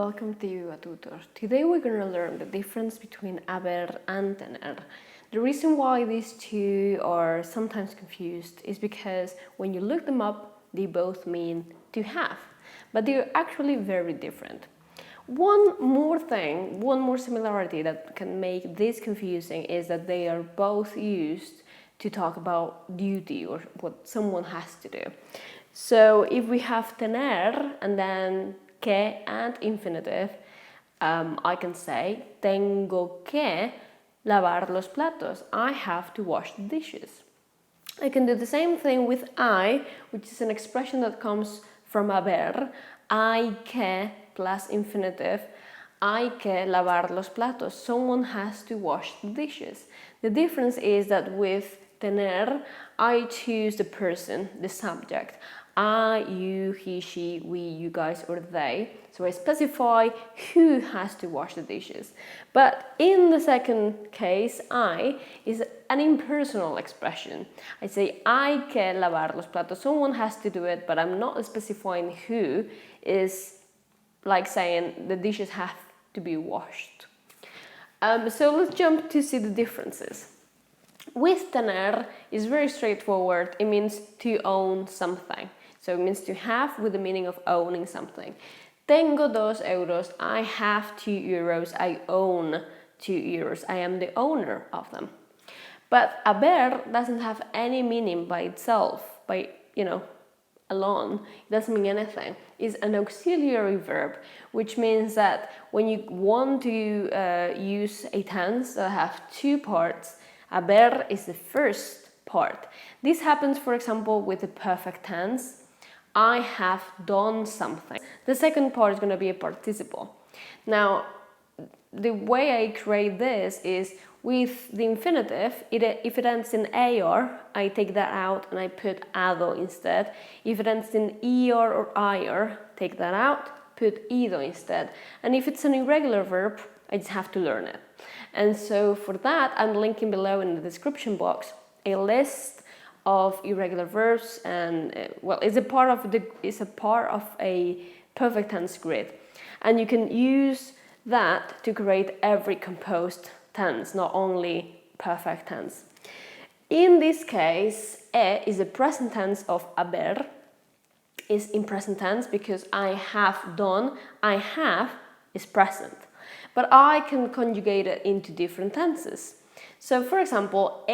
welcome to you, tutor. Today we're going to learn the difference between HABER and TENER. The reason why these two are sometimes confused is because when you look them up, they both mean to have, but they're actually very different. One more similarity that can make this confusing is that they are both used to talk about duty or what someone has to do. So if we have tener and then que and infinitive, I can say tengo que lavar los platos. I have to wash the dishes. I can do the same thing with I, which is an expression that comes from haber. Hay que plus infinitive. Hay que lavar los platos. Someone has to wash the dishes. The difference is that with tener, I choose the person, the subject. I, you, he, she, we, you guys, or they. So I specify who has to wash the dishes. But in the second case, I is an impersonal expression. I say, hay que lavar los platos. Someone has to do it, but I'm not specifying who. Is like saying the dishes have to be washed. So let's jump to see the differences. With tener, it's very straightforward. It means to own something. So it means to have with the meaning of owning something. Tengo 2 euros. I have 2 euros. I own 2 euros. I am the owner of them. But haber doesn't have any meaning by itself, alone. It doesn't mean anything. It's an auxiliary verb, which means that when you want to use a tense that have 2 parts, haber is the first part. This happens, for example, with the perfect tense. I have done something. The second part is going to be a participle. Now, the way I create this is with the infinitive, if it ends in AR, I take that out and I put ado instead. If it ends in ER or IR, take that out, put ido instead. And if it's an irregular verb, I just have to learn it. And so for that, I'm linking below in the description box a list of irregular verbs, and it's a part of a perfect tense grid, and you can use that to create every composed tense, not only perfect tense. In this case, is the present tense of haber. Is in present tense because I have done. I have is present, but I can conjugate it into different tenses. So, for example,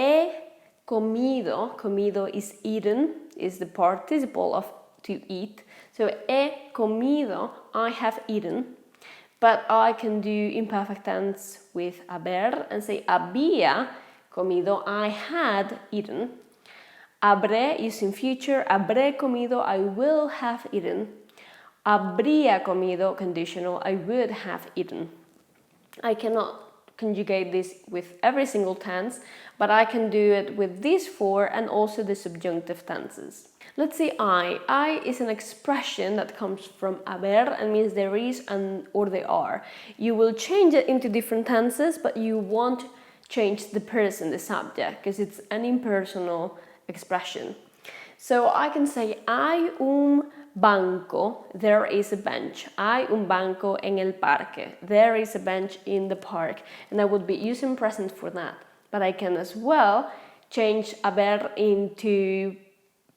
comido is eaten, is the participle of to eat. So he comido, I have eaten. But I can do imperfect tense with haber and say había comido, I had eaten. Habré is in future, habré comido, I will have eaten. Habría comido, conditional, I would have eaten. I cannot conjugate this with every single tense, but I can do it with these 4 and also the subjunctive tenses. Let's see I. I is an expression that comes from haber and means there is or there are. You will change it into different tenses, but you won't change the person, the subject, because it's an impersonal expression. So I can say hay un banco, there is a bench. Hay un banco en el parque, there is a bench in the park. And I would be using present for that. But I can as well change haber into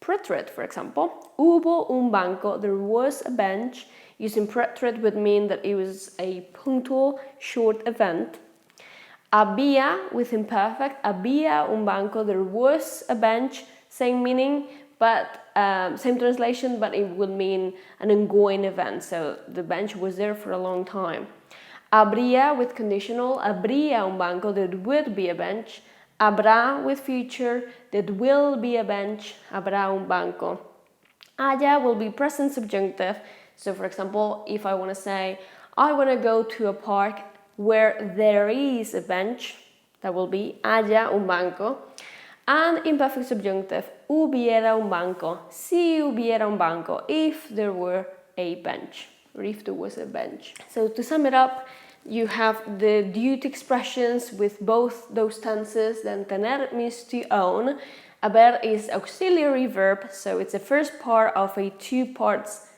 pretérite, for example. Hubo un banco, there was a bench. Using pretérite would mean that it was a punctual, short event. Había with imperfect, había un banco, there was a bench, same meaning, but same translation, but it will mean an ongoing event. So the bench was there for a long time. Habría with conditional, habría un banco, there would be a bench. Habrá with future, there will be a bench. Habrá un banco. Haya will be present subjunctive. So for example, if I want to say, I want to go to a park where there is a bench, that will be haya un banco. And imperfect subjunctive, hubiera un banco, si hubiera un banco, if there were a bench, or if there was a bench. So to sum it up, you have the duty expressions with both those tenses. Then tener means to own. Haber is auxiliary verb, so it's the first part of a 2 parts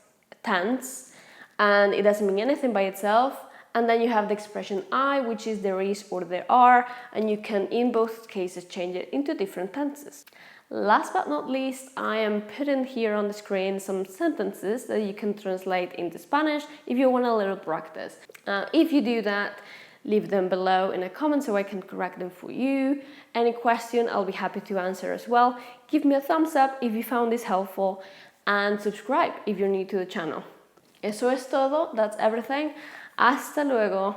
tense. and it doesn't mean anything by itself. And then you have the expression I, which is there is or there are, and you can in both cases change it into different tenses. Last but not least, I am putting here on the screen some sentences that you can translate into Spanish if you want a little practice. If you do that, leave them below in a comment so I can correct them for you. Any question, I'll be happy to answer as well. Give me a thumbs up if you found this helpful, and subscribe if you're new to the channel. Eso es todo, that's everything. Hasta luego.